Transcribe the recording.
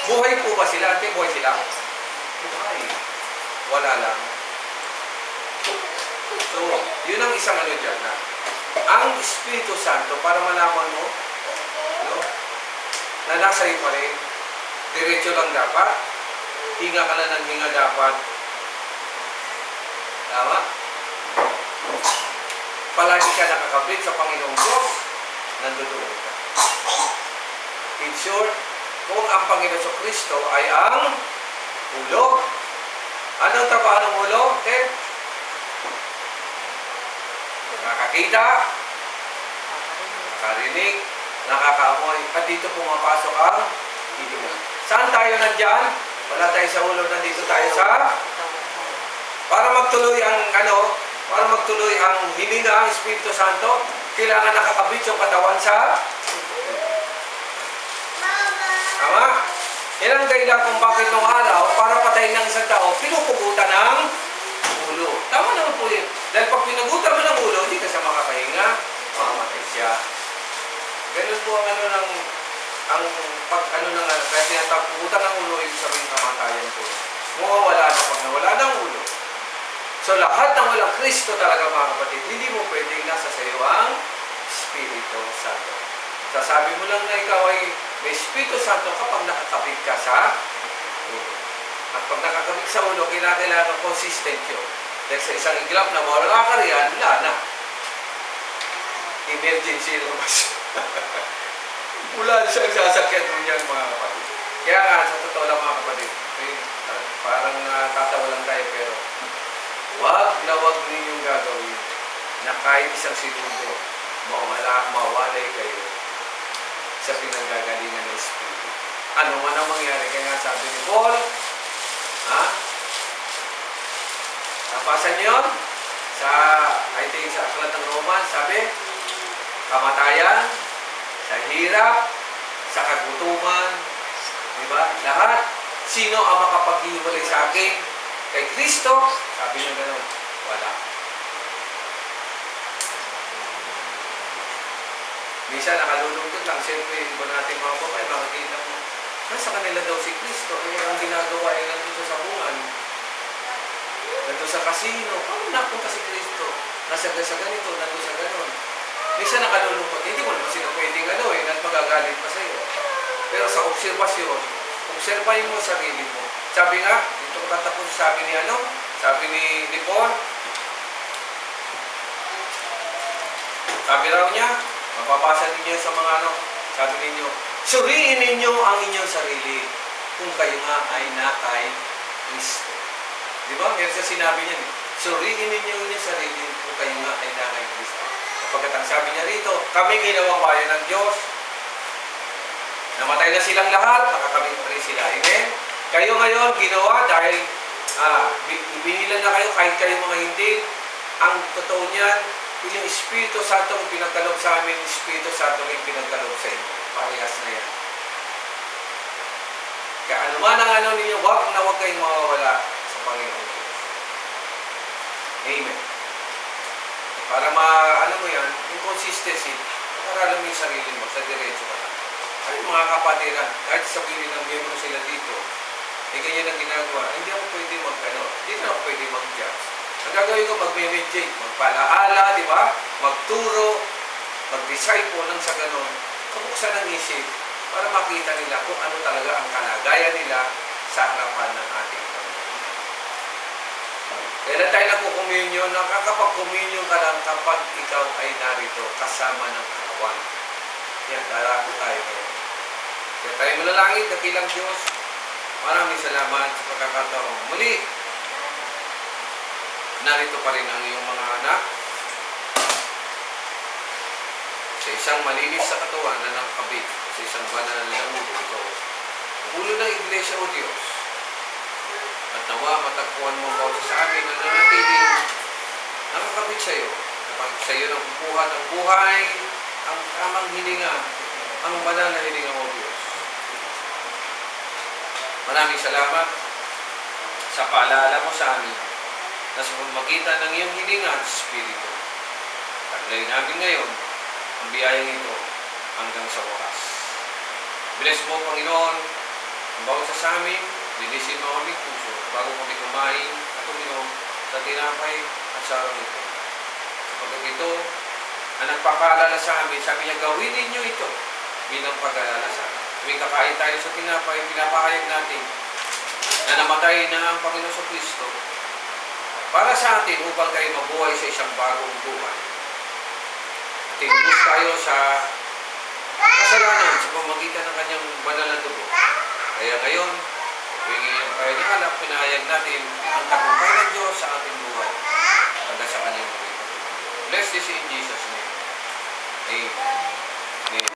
Buhay po ba sila? Ate, buhay sila? Buhay. Wala lang. So, yun ang isang ano dyan na ang Espiritu Santo, para malaman mo, no, na nasa iyo pa rin, diretso lang dapat, hinga ka lang ng hinga dapat. Tama? Palagi ka nakakabit sa Panginoong Diyos, nandoon ka. In short, kung ang Panginoon sa Kristo ay ang ulo, anong trabaho ng ulo? Nakakita, nakarinig, nakakaamoy, at dito pumapasok ang hilinga. Saan tayo nandyan? Wala tayo sa ulo, nandito tayo sa... Para magtuloy ang para magtuloy ang hilinga, ang Espiritu Santo, kailangan nakakabit yung katawan sa... Tama? Yan ang dahilan kung bakit nung araw, para patayin ng isang tao, pinupugutan ng ulo. Tama naman po yun. Dahil pag pinagutan mo ng ulo, hindi ka siya makakahinga, mamamatay siya. Ganun po kaya tinatapugutan ng ulo, ibig sabihin kamatayan po. Mawawala na pag nawala ng ulo. So lahat ng walang Kristo talaga mga kapatid, hindi mo pwedeng nasa sayo ang Espiritu Santo. Sasabi mo lang na ikaw ay may Espiritu Santo kapag nakakabit ka sa ulo. At pag nakakabit sa ulo, kailangan consistent yun. Dahil sa isang iglap na mawala ka riyan, wala na. Emergency lumabas. Wala siyang sasakyan mo niyan mga kapatid. Kaya nga, sa totoo lang mga kapatid, parang tatawa lang tayo, pero wag na wag ninyong gagawin na kahit isang segundo mawalay kayo sa pinanggagalingan ng Espiritu. Ano man ang mangyari? Kaya nga sabi ni Paul, napasan yun? I think sa aklat ng Roman, sabi, kamatayan, sa hirap, sa kagutuman, di ba? Lahat, sino ang makapaghiwalay sa akin? Kay Kristo, sabi niya gano'n, wala. Minsan nakalulungkot lang, siyempre, iba natin mga babae, makikita mo, nasa kanila daw si Kristo, ang ginagawa ay nandun sa sabungan, nandun sa kasino, napunta si Kristo, nasa ganito, nandun sa ganon. Minsan nakalulungkot, hindi mo naman sila pwedeng at magagalit pa sa'yo. Pero sa obserbasyon, obserbahin mo sarili mo. Sabi nga, dito ko tatapos sabi ni Paul, sabi raw niya, mababasa ninyo sa mga sabi ninyo, suriin ninyo ang inyong sarili kung kayo nga ay na kay Kristo. Di ba? Meron siya sinabi niya, suriin ninyo ang inyong sarili kung kayo nga ay na kay Kristo. Pagkatang sabi niya rito, kami ginawang bayan ng Diyos, namatay na silang lahat, nakakamit pa rin sila. Amen? Kayo ngayon, ginawa dahil ibinilan na kayo, kahit kayo mga hindi. Ang totoo niyan, yung Espiritu Santo ang pinagkaloob sa amin, Espiritu Santo ang pinagkaloob sa inyo. Parehas na yan. Kaya anuman ang ninyo, wag kayong mawawala sa Panginoon. Amen. Para mo yan, yung consistency, para alam mo yung sarili mo, sa diretso ka lang. Ay, mga kapatiran, kahit sabihin ng miyembro sila dito, ganyan ang ginagawa, hindi ako pwede hindi na ako pwede mag-judge. Ang gagawin ko, mag-mediate, magpalaala, di ba? Magturo, mag-disciple ng sa ganon, kabuksan ng isip, para makita nila kung ano talaga ang kalagayan nila sa harapan ng ating Panginoon. Kailan tayo nagko-communion? Nakakapag-communion ka lang kapag ikaw ay narito kasama ng katawan. Yan, darako tayo ngayon. Kaya tayo manalangin, dakilang Diyos. Maraming salamat sa pagkakataon. Muli, narito pa rin ang iyong mga anak sa isang malinis sa katawan na nakakabit sa isang banal na ulo. Ito, ang ulo ng Iglesia o Diyos. At nawa, matagpuan mo bawat sa amin na nanatiling nakakabit sa iyo. Kapag sa iyo ng buhat ang buhay, ang tamang hininga, ang banal na hininga o Diyos. Maraming salamat sa paalala mo sa amin na sa pagmagitan ng iyong hininga at Espiritu. Taglay namin ngayon ang biyayang ito hanggang sa wakas. Bless mo, Panginoon, Ang bawat isa sa amin, linisin mo kami puso bago kami kumain at uminom sa tinapay at sa araw ito. Sapagkat ito, ang nagpapaalala sa amin, sabi niya, gawin ninyo ito bilang pag-alala sa amin. Tuwing kakain tayo sa tinapay, pinapahayag natin na namatay na ang Panginoon Kristo para sa atin upang kayo mabuhay sa isang bagong buhay. Tinubos tayo sa kasalanan sa pamagitan ng kanyang banal na dugo. Kaya ngayon, tuwing tayo ni anak, pinahayag natin ang tagumpay ng Diyos sa ating buhay hanggang sa kanyang pagkakas. Bless this in Jesus' name. Amen. Amen.